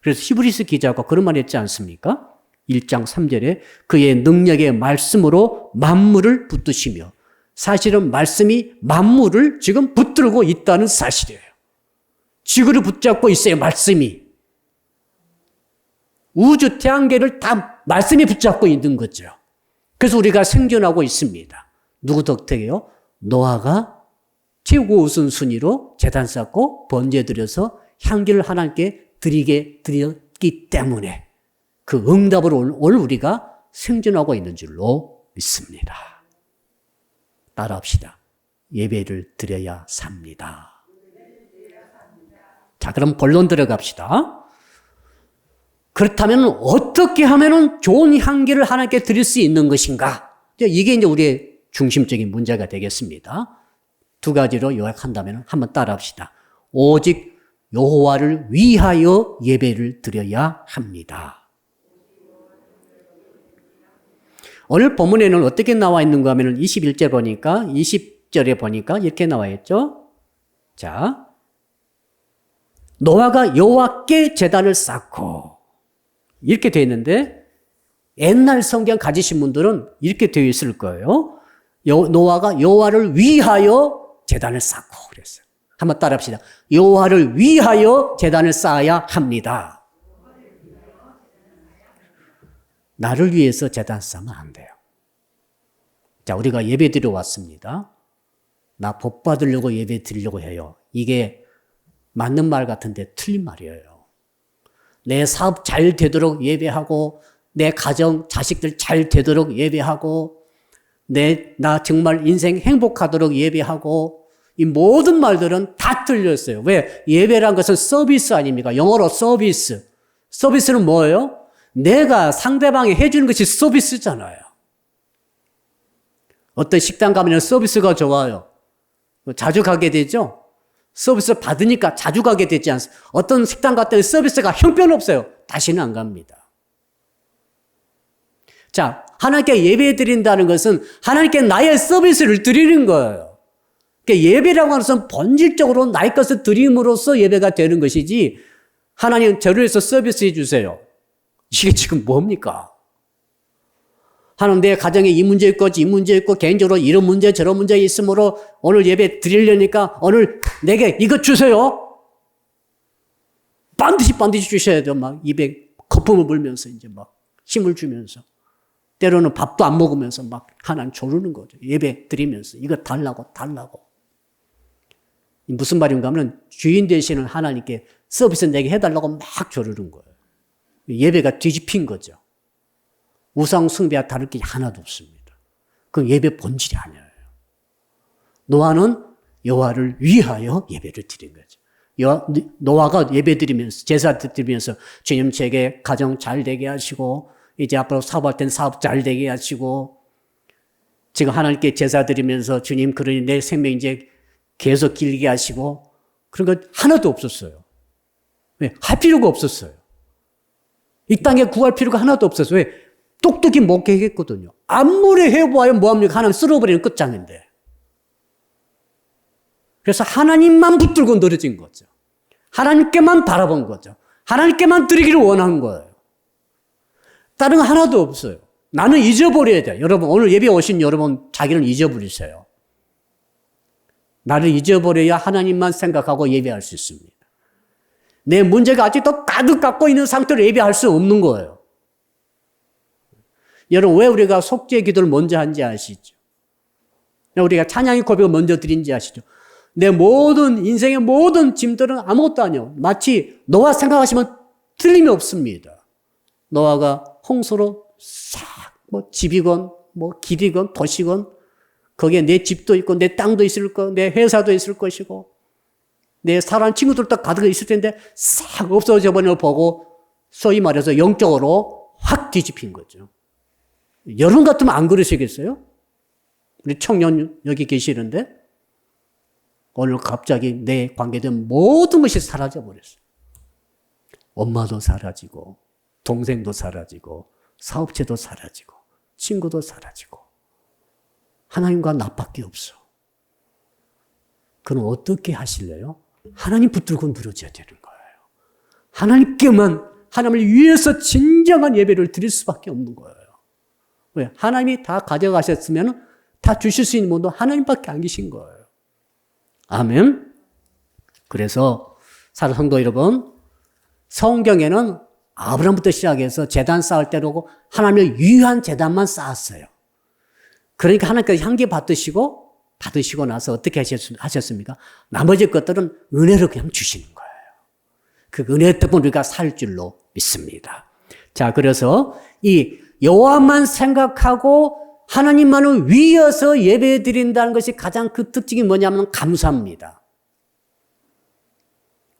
그래서 히브리서 기자가 그런 말 했지 않습니까? 1장 3절에 그의 능력의 말씀으로 만물을 붙드시며 사실은 말씀이 만물을 지금 붙들고 있다는 사실이에요. 지구를 붙잡고 있어요. 말씀이. 우주 태양계를 다 말씀이 붙잡고 있는 거죠. 그래서 우리가 생존하고 있습니다. 누구 덕택이요? 노아가 최고 우선순위로 제단 쌓고 번제 드려서 향기를 하나님께 드렸기 때문에 그 응답으로 오늘 우리가 생존하고 있는 줄로 믿습니다. 따라합시다. 예배를 드려야 삽니다. 자, 그럼 본론 들어갑시다. 그렇다면 어떻게 하면 좋은 향기를 하나님께 드릴 수 있는 것인가? 이게 이제 우리의 중심적인 문제가 되겠습니다. 두 가지로 요약한다면 한번 따라합시다. 오직 여호와를 위하여 예배를 드려야 합니다. 오늘 본문에는 어떻게 나와 있는가 하면 21절 보니까 20절에 보니까 이렇게 나와 있죠. 자, 노아가 여호와께 제단을 쌓고 이렇게 되어 있는데 옛날 성경 가지신 분들은 이렇게 되어 있을 거예요. 노아가 여호와를 위하여 제단을 쌓고 그랬어요. 한번 따라합시다. 여호와를 위하여 제단을 쌓아야 합니다. 나를 위해서 제단 쌓으면 안 돼요. 자, 우리가 예배 드리러 왔습니다. 나 복 받으려고 예배 드리려고 해요. 이게 맞는 말 같은데 틀린 말이에요. 내 사업 잘 되도록 예배하고 내 가정, 자식들 잘 되도록 예배하고 나 정말 인생 행복하도록 예배하고 이 모든 말들은 다 틀렸어요. 왜? 예배란 것은 서비스 아닙니까? 영어로 서비스. 서비스는 뭐예요? 내가 상대방이 해주는 것이 서비스잖아요. 어떤 식당 가면 서비스가 좋아요. 자주 가게 되죠? 서비스 받으니까 자주 가게 되지 않습니까? 어떤 식당 갔더니 서비스가 형편없어요. 다시는 안 갑니다. 자, 하나님께 예배 드린다는 것은 하나님께 나의 서비스를 드리는 거예요. 그러니까 예배라고 하는 것은 본질적으로 나의 것을 드림으로써 예배가 되는 것이지 하나님 저를 위해서 서비스해 주세요. 이게 지금 뭡니까? 하나님 내 가정에 이 문제 있고 이 문제 있고 개인적으로 이런 문제 저런 문제 있으므로 오늘 예배 드리려니까 오늘 내게 이것 주세요. 반드시 주셔야 돼요. 막 입에 거품을 불면서 이제 막 힘을 주면서 때로는 밥도 안 먹으면서 막 하나님 조르는 거죠. 예배 드리면서 이거 달라고. 무슨 말인가 하면 주인 되시는 하나님께 서비스 내게 해달라고 막 조르는 거예요. 예배가 뒤집힌 거죠. 우상 숭배와 다를 게 하나도 없습니다. 그건 예배 본질이 아니에요. 노아는 여호와를 위하여 예배를 드린 거죠. 노아가 예배 드리면서, 제사 드리면서 주님 제게 가정 잘 되게 하시고, 이제 앞으로 사업할 땐 사업 잘 되게 하시고, 지금 하나님께 제사 드리면서 주님 그러니 내 생명 이제 계속 길게 하시고, 그런 거 하나도 없었어요. 왜? 할 필요가 없었어요. 이 땅에 구할 필요가 하나도 없었어요. 왜? 똑똑히 목회했거든요. 아무리 해보아야 뭐합니까? 하나님 쓸어버리는 끝장인데. 그래서 하나님만 붙들고 늘어진 거죠. 하나님께만 바라본 거죠. 하나님께만 드리기를 원한 거예요. 다른 거 하나도 없어요. 나는 잊어버려야 돼요. 여러분, 오늘 예배 오신 여러분, 자기를 잊어버리세요. 나를 잊어버려야 하나님만 생각하고 예배할 수 있습니다. 내 문제가 아직도 가득 갖고 있는 상태로 예배할 수 없는 거예요. 여러분, 왜 우리가 속죄 기도를 먼저 한지 아시죠? 우리가 찬양의 고백을 먼저 드린지 아시죠? 내 모든, 인생의 모든 짐들은 아무것도 아니에요. 마치 노아 생각하시면 틀림이 없습니다. 노아가 홍수로 싹, 집이건, 길이건, 도시건, 거기에 내 집도 있고, 내 땅도 있을 거, 내 회사도 있을 것이고, 내 사람 친구들도 가득 있을 텐데, 싹 없어져 버리는 걸 보고, 소위 말해서 영적으로 확 뒤집힌 거죠. 여러분 같으면 안 그러시겠어요? 우리 청년 여기 계시는데, 오늘 갑자기 내 관계된 모든 것이 사라져 버렸어요. 엄마도 사라지고, 동생도 사라지고, 사업체도 사라지고, 친구도 사라지고, 하나님과 나밖에 없어. 그럼 어떻게 하실래요? 하나님 붙들고 늘어져야 되는 거예요. 하나님께만, 하나님을 위해서 진정한 예배를 드릴 수밖에 없는 거예요. 왜? 하나님이 다 가져가셨으면 다 주실 수 있는 분도 하나님밖에 안 계신 거예요. 아멘. 그래서 사랑 성도 여러분, 성경에는 아브라함부터 시작해서 제단 쌓을 때로 하나님을 위한 제단만 쌓았어요. 그러니까 하나님께서 향기 받으시고 나서 어떻게 하셨습니까? 나머지 것들은 은혜로 그냥 주시는 거예요. 그 은혜 때문에 우리가 살 줄로 믿습니다. 자, 그래서 이 여호와만 생각하고 하나님만을 위해서 예배 드린다는 것이 가장 그 특징이 뭐냐면 감사입니다.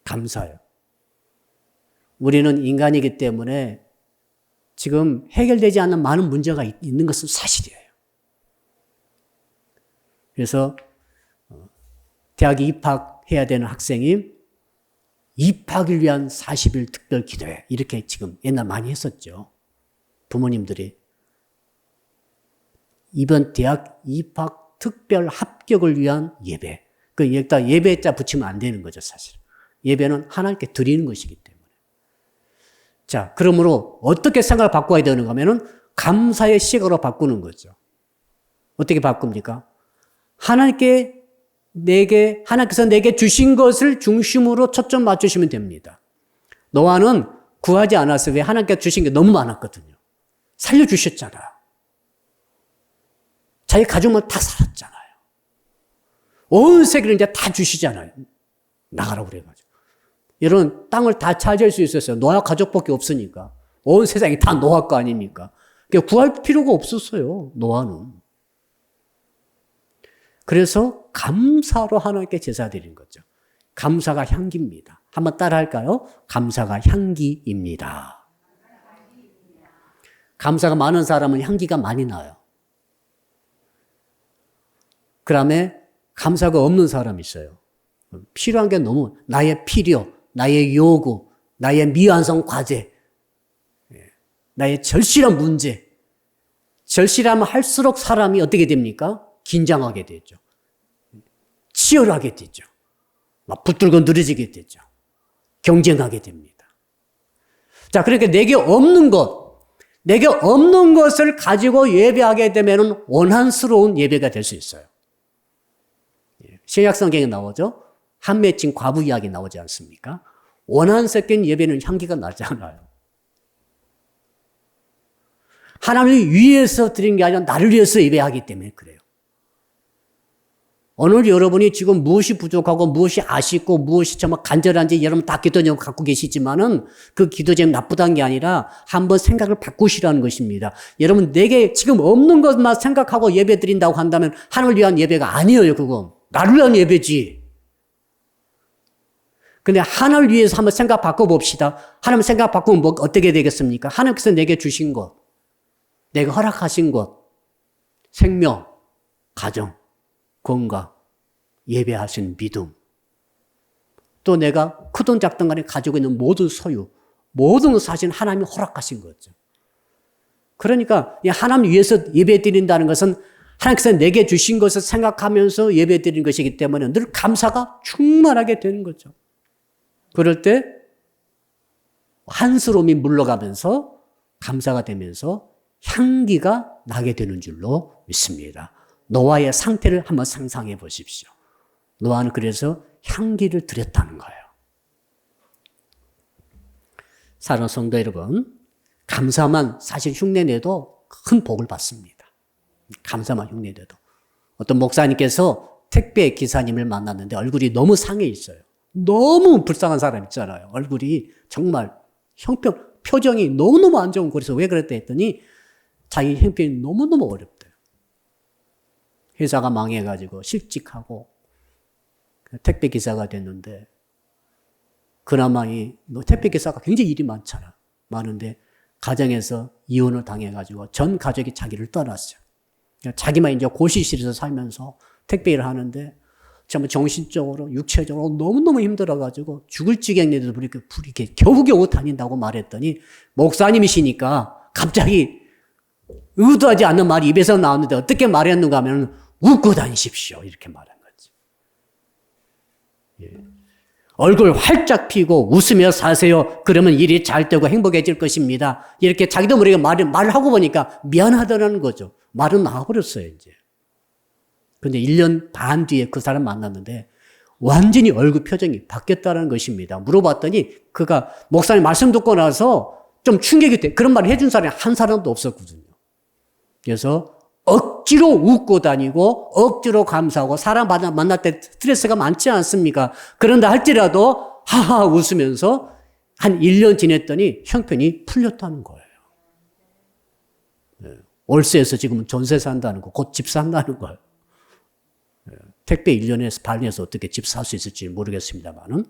감사요. 우리는 인간이기 때문에 지금 해결되지 않는 많은 문제가 있는 것은 사실이에요. 그래서 대학에 입학해야 되는 학생이 입학을 위한 40일 특별 기도회 이렇게 지금 옛날 많이 했었죠. 부모님들이 이번 대학 입학 특별 합격을 위한 예배. 그 여기다 예배자 붙이면 안 되는 거죠, 사실. 예배는 하나님께 드리는 것이기 때문에. 자, 그러므로 어떻게 생각을 바꿔야 되는가 하면은 감사의 시각으로 바꾸는 거죠. 어떻게 바꿉니까? 하나님께서 내게 주신 것을 중심으로 초점 맞추시면 됩니다. 노아는 구하지 않았어요. 왜? 하나님께서 주신 게 너무 많았거든요. 살려주셨잖아요. 자기 가족만 다 살았잖아요. 온 세계를 이제 다 주시잖아요. 나가라고 그래가지고. 여러분, 땅을 다 차지할 수 있었어요. 노아 가족밖에 없으니까. 온 세상이 다 노아 거 아닙니까? 그러니까 구할 필요가 없었어요. 노아는. 그래서 감사로 하나님께 제사 드린 거죠. 감사가 향기입니다. 한번 따라 할까요? 감사가 향기입니다. 감사가 많은 사람은 향기가 많이 나요. 그 다음에 감사가 없는 사람이 있어요. 필요한 게 너무 나의 필요, 나의 요구, 나의 미완성 과제, 나의 절실한 문제. 절실하면 할수록 사람이 어떻게 됩니까? 긴장하게 되죠. 치열하게 되죠. 막 붙들고 늘어지게 되죠. 경쟁하게 됩니다. 자, 그러니까 내게 없는 것을 가지고 예배하게 되면 원한스러운 예배가 될 수 있어요. 신약성경에 나오죠. 한 맺힌 과부 이야기 나오지 않습니까? 원한 섞인 예배는 향기가 나지 않아요. 하나님을 위해서 드린 게 아니라 나를 위해서 예배하기 때문에 그래요. 오늘 여러분이 지금 무엇이 부족하고 무엇이 아쉽고 무엇이 정말 간절한지 여러분 다 기도 제목 갖고 계시지만은 그 기도 제목 나쁘다는 게 아니라 한번 생각을 바꾸시라는 것입니다. 여러분 내게 지금 없는 것만 생각하고 예배 드린다고 한다면 하나님을 위한 예배가 아니에요. 그건 나를 위한 예배지. 근데 하나님을 위해서 한번 생각 바꿔봅시다. 하나님 생각 바꾸면 뭐 어떻게 되겠습니까? 하나님께서 내게 주신 것, 내가 허락하신 것, 생명, 가정, 건강, 예배하신 믿음, 또 내가 크든 작든 간에 가지고 있는 모든 소유, 모든 것 사실 하나님이 허락하신 거죠. 그러니까 하나님 위해서 예배 드린다는 것은 하나님께서 내게 주신 것을 생각하면서 예배 드리는 것이기 때문에 늘 감사가 충만하게 되는 거죠. 그럴 때 한스러움이 물러가면서 감사가 되면서 향기가 나게 되는 줄로 믿습니다. 노아의 상태를 한번 상상해 보십시오. 노아는 그래서 향기를 드렸다는 거예요. 사랑하는 성도 여러분, 감사만 사실 흉내내도 큰 복을 받습니다. 감사만 흉내내도. 어떤 목사님께서 택배 기사님을 만났는데 얼굴이 너무 상해 있어요. 너무 불쌍한 사람 있잖아요. 얼굴이 정말 표정이 너무너무 안 좋은. 그래서 왜 그랬다 했더니 자기 형편이 너무너무 어렵대요. 회사가 망해가지고 실직하고 택배 기사가 됐는데 그나마 이 택배 기사가 굉장히 일이 많은데 가정에서 이혼을 당해가지고 전 가족이 자기를 떠났어요. 자기만 이제 고시실에서 살면서 택배 일을 하는데 정말 정신적으로 육체적으로 너무너무 힘들어가지고 죽을 지경에도 이렇게 겨우겨우 다닌다고 말했더니 목사님이시니까 갑자기 의도하지 않는 말이 입에서 나왔는데 어떻게 말했는가 하면 웃고 다니십시오 이렇게 말한 거지. 예. 얼굴 활짝 피고 웃으며 사세요. 그러면 일이 잘 되고 행복해질 것입니다. 이렇게 자기도 모르게 말을 하고 보니까 미안하다는 거죠. 말은 나와버렸어요 이제. 근데 1년 반 뒤에 그 사람 만났는데 완전히 얼굴 표정이 바뀌었다는 것입니다. 물어봤더니 그가 목사님 말씀 듣고 나서 좀 충격이 돼. 그런 말을 해준 사람이 한 사람도 없었거든요. 그래서 억지로 웃고 다니고 억지로 감사하고 사람 만날 때 스트레스가 많지 않습니까? 그런다 할지라도 하하 웃으면서 한 1년 지냈더니 형편이 풀렸다는 거예요. 월세에서 지금 전세 산다는 거, 곧 집 산다는 거예요. 택배 1년에서 반에서 어떻게 집 살 수 있을지 모르겠습니다만은.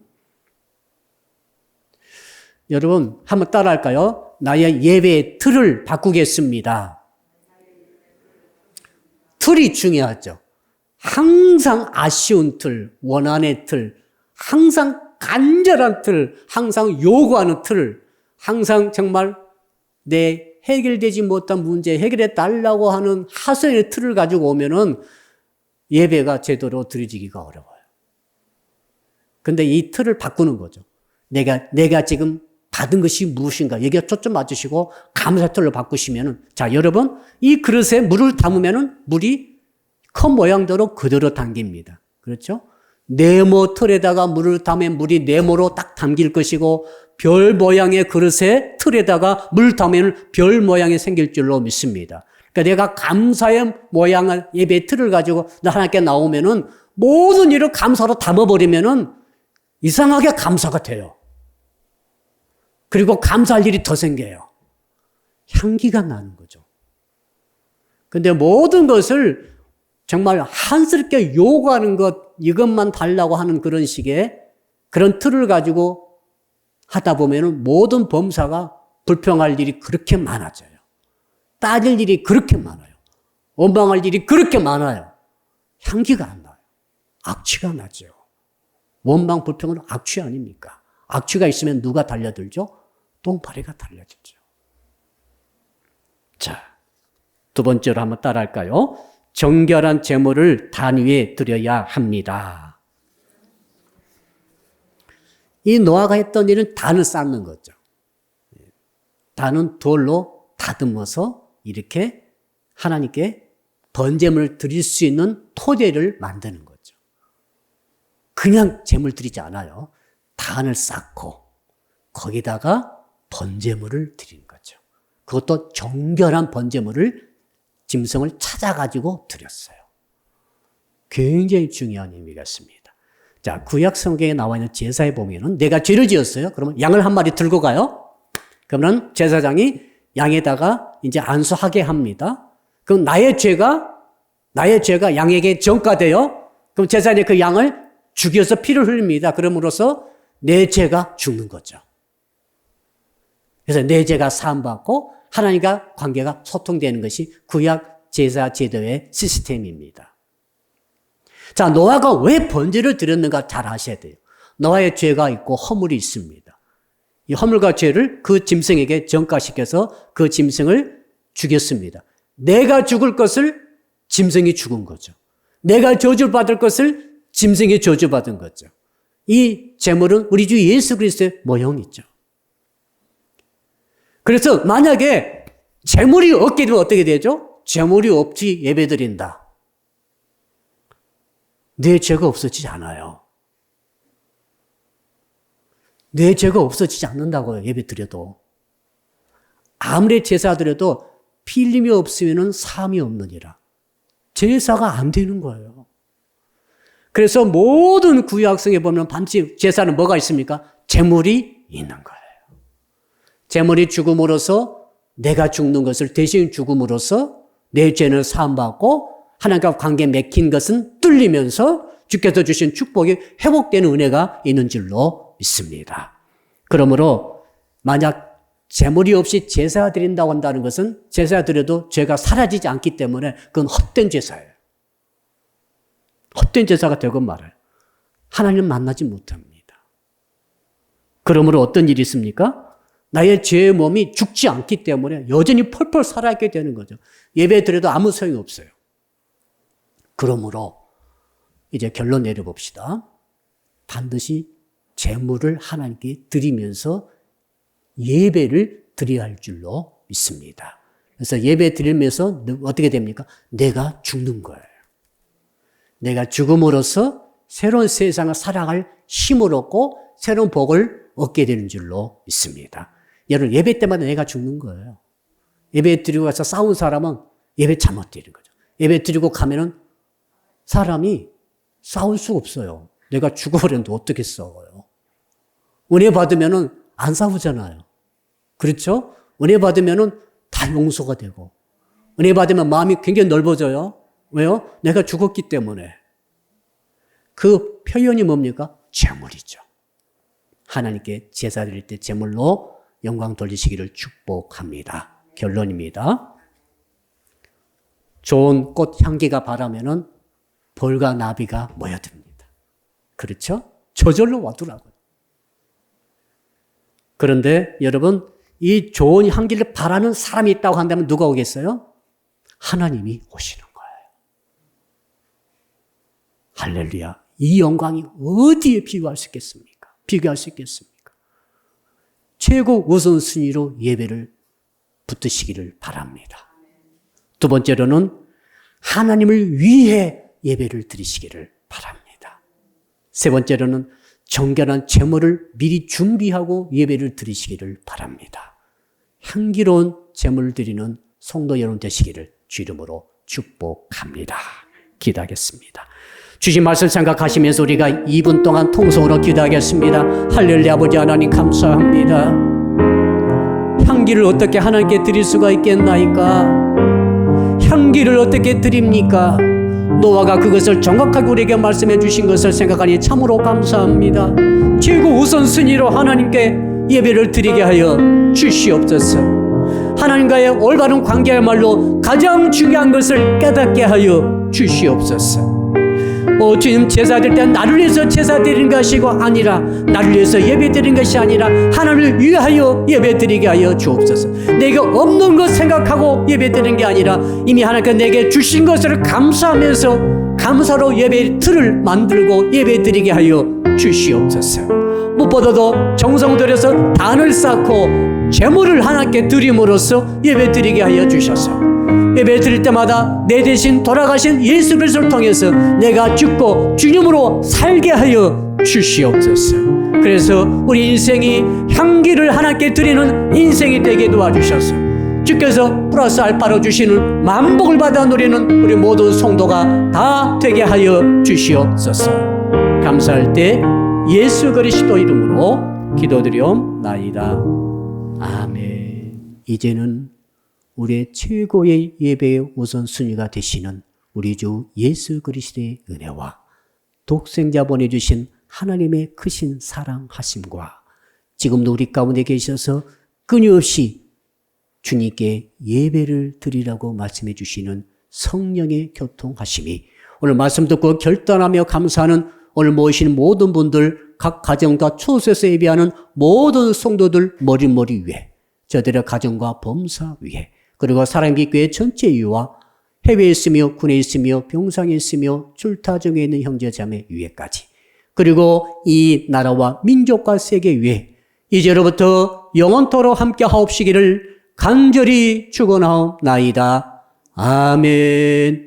여러분, 한번 따라 할까요? 나의 예배의 틀을 바꾸겠습니다. 틀이 중요하죠. 항상 아쉬운 틀, 원한의 틀, 항상 간절한 틀, 항상 요구하는 틀, 항상 정말 내 해결되지 못한 문제 해결해 달라고 하는 하소연의 틀을 가지고 오면은 예배가 제대로 드려지기가 어려워요. 근데 이 틀을 바꾸는 거죠. 내가 지금 받은 것이 무엇인가 여기에 초점 맞추시고 감사 틀로 바꾸시면은 자 여러분 이 그릇에 물을 담으면은 물이 컵 모양대로 그대로 담깁니다. 그렇죠? 네모 틀에다가 물을 담으면 물이 네모로 딱 담길 것이고 별 모양의 그릇에 틀에다가 물 담으면 별 모양이 생길 줄로 믿습니다. 그러니까 내가 감사의 모양을 예배 틀을 가지고 하나님께 나오면은 모든 일을 감사로 담아버리면은 이상하게 감사가 돼요. 그리고 감사할 일이 더 생겨요. 향기가 나는 거죠. 근데 모든 것을 정말 한스럽게 요구하는 것, 이것만 달라고 하는 그런 식의 그런 틀을 가지고 하다 보면은 모든 범사가 불평할 일이 그렇게 많아져요. 따질 일이 그렇게 많아요. 원망할 일이 그렇게 많아요. 향기가 안 나요. 악취가 나죠. 원망, 불평은 악취 아닙니까? 악취가 있으면 누가 달려들죠? 똥파리가 달려들죠. 자, 두 번째로 한번 따라할까요? 정결한 제물을 단 위에 드려야 합니다. 이 노아가 했던 일은 단을 쌓는 거죠. 단은 돌로 다듬어서 이렇게 하나님께 번제물을 드릴 수 있는 토대를 만드는 거죠. 그냥 제물 드리지 않아요. 단을 쌓고 거기다가 번제물을 드리는 거죠. 그것도 정결한 번제물을 짐승을 찾아가지고 드렸어요. 굉장히 중요한 의미가 있습니다. 자, 구약 성경에 나와 있는 제사에 보면은 내가 죄를 지었어요. 그러면 양을 한 마리 들고 가요. 그러면 제사장이 양에다가 이제 안수하게 합니다. 그럼 나의 죄가 양에게 전가돼요. 그럼 제사장이 그 양을 죽여서 피를 흘립니다. 그럼으로써 내 죄가 죽는 거죠. 그래서 내 죄가 사함받고 하나님과 관계가 소통되는 것이 구약 제사 제도의 시스템입니다. 자, 노아가 왜 번제를 드렸는가 잘 아셔야 돼요. 노아의 죄가 있고 허물이 있습니다. 이 허물과 죄를 그 짐승에게 전가시켜서 그 짐승을 죽였습니다. 내가 죽을 것을 짐승이 죽은 거죠. 내가 저주받을 것을 짐승이 저주받은 거죠. 이 제물은 우리 주 예수 그리스도의 모형이죠. 그래서 만약에 제물이 없게 되면 어떻게 되죠? 제물이 없이 예배드린다. 내 죄가 없어지지 않아요. 내 죄가 없어지지 않는다고요. 예배 드려도. 아무리 제사 드려도 피 흘림이 없으면 사함이 없느니라. 제사가 안 되는 거예요. 그래서 모든 구약성에 보면 반드시 제사는 뭐가 있습니까? 제물이 있는 거예요. 제물이 죽음으로써 내가 죽는 것을 대신 죽음으로써 내 죄는 사함받고 하나님과 관계 맺힌 것은 뚫리면서 주께서 주신 축복이 회복되는 은혜가 있는 줄로 믿습니다. 그러므로 만약 제물이 없이 제사 드린다고 한다는 것은 제사 드려도 죄가 사라지지 않기 때문에 그건 헛된 제사예요. 헛된 제사가 되건 말아요. 하나님을 만나지 못합니다. 그러므로 어떤 일이 있습니까? 나의 죄의 몸이 죽지 않기 때문에 여전히 펄펄 살아있게 되는 거죠. 예배 드려도 아무 소용이 없어요. 그러므로 이제 결론 내려봅시다. 반드시 제물을 하나님께 드리면서 예배를 드려야 할 줄로 믿습니다. 그래서 예배 드리면서 어떻게 됩니까? 내가 죽는 거예요. 내가 죽음으로써 새로운 세상을 살아갈 힘을 얻고 새로운 복을 얻게 되는 줄로 믿습니다. 여러분 예배 때마다 내가 죽는 거예요. 예배 드리고 가서 싸운 사람은 예배 잘못 드리는 거죠. 예배 드리고 가면은 사람이 싸울 수 없어요. 내가 죽어버렸는데 어떻게 싸워요? 은혜 받으면은 안 싸우잖아요. 그렇죠? 은혜 받으면은 다 용서가 되고, 은혜 받으면 마음이 굉장히 넓어져요. 왜요? 내가 죽었기 때문에. 그 표현이 뭡니까? 제물이죠. 하나님께 제사 드릴 때 제물로 영광 돌리시기를 축복합니다. 결론입니다. 좋은 꽃 향기가 바라면은 벌과 나비가 모여듭니다. 그렇죠? 저절로 와더라고요. 그런데 여러분, 이 좋은 향기를 바라는 사람이 있다고 한다면 누가 오겠어요? 하나님이 오시는 거예요. 할렐루야. 이 영광이 어디에 비교할 수 있겠습니까? 비교할 수 있겠습니까? 최고 우선순위로 예배를 붙드시기를 바랍니다. 두 번째로는 하나님을 위해 예배를 드리시기를 바랍니다. 세 번째로는 정결한 제물을 미리 준비하고 예배를 드리시기를 바랍니다. 향기로운 제물을 드리는 성도 여러분 되시기를 주 이름으로 축복합니다. 기도하겠습니다. 주신 말씀 생각하시면서 우리가 2분 동안 통성으로 기도하겠습니다. 할렐루야. 아버지 하나님 감사합니다. 향기를 어떻게 하나님께 드릴 수가 있겠나이까? 향기를 어떻게 드립니까? 노아가 그것을 정확하게 우리에게 말씀해 주신 것을 생각하니 참으로 감사합니다. 최고 우선순위로 하나님께 예배를 드리게 하여 주시옵소서. 하나님과의 올바른 관계야말로 가장 중요한 것을 깨닫게 하여 주시옵소서. 주님, 제사 드릴 때 나를 위해서 제사 드리는 것이 아니라, 나를 위해서 예배 드리는 것이 아니라 하나님을 위하여 예배 드리게 하여 주옵소서. 내가 없는 것 생각하고 예배 드리는 게 아니라 이미 하나님께서 내게 주신 것을 감사하면서 감사로 예배 틀을 만들고 예배 드리게 하여 주시옵소서. 무엇보다도 정성 들여서 단을 쌓고 제물을 하나님께 드림으로써 예배 드리게 하여 주셔서 예배 드릴 때마다 내 대신 돌아가신 예수 그리스도를 통해서 내가 죽고 주님으로 살게 하여 주시옵소서. 그래서 우리 인생이 향기를 하나님께 드리는 인생이 되게 도와주셔서 주께서 플러스 알파로 주시는 만복을 받아 누리는 우리 모든 성도가 다 되게 하여 주시옵소서. 감사할 때 예수 그리스도 이름으로 기도드리옵나이다. 아멘. 이제는 우리의 최고의 예배의 우선순위가 되시는 우리 주 예수 그리스도의 은혜와 독생자 보내주신 하나님의 크신 사랑하심과 지금도 우리 가운데 계셔서 끊임없이 주님께 예배를 드리라고 말씀해 주시는 성령의 교통하심이 오늘 말씀 듣고 결단하며 감사하는 오늘 모이신 모든 분들, 각 가정과 초소에서 예배하는 모든 성도들 머리머리 위에, 저들의 가정과 범사 위에, 그리고 사랑의 교회 전체 위와 해외에 있으며 군에 있으며 병상에 있으며 출타 중에 있는 형제 자매 위에까지, 그리고 이 나라와 민족과 세계 위에 이제로부터 영원토록 함께 하옵시기를 간절히 축원하옵나이다. 아멘.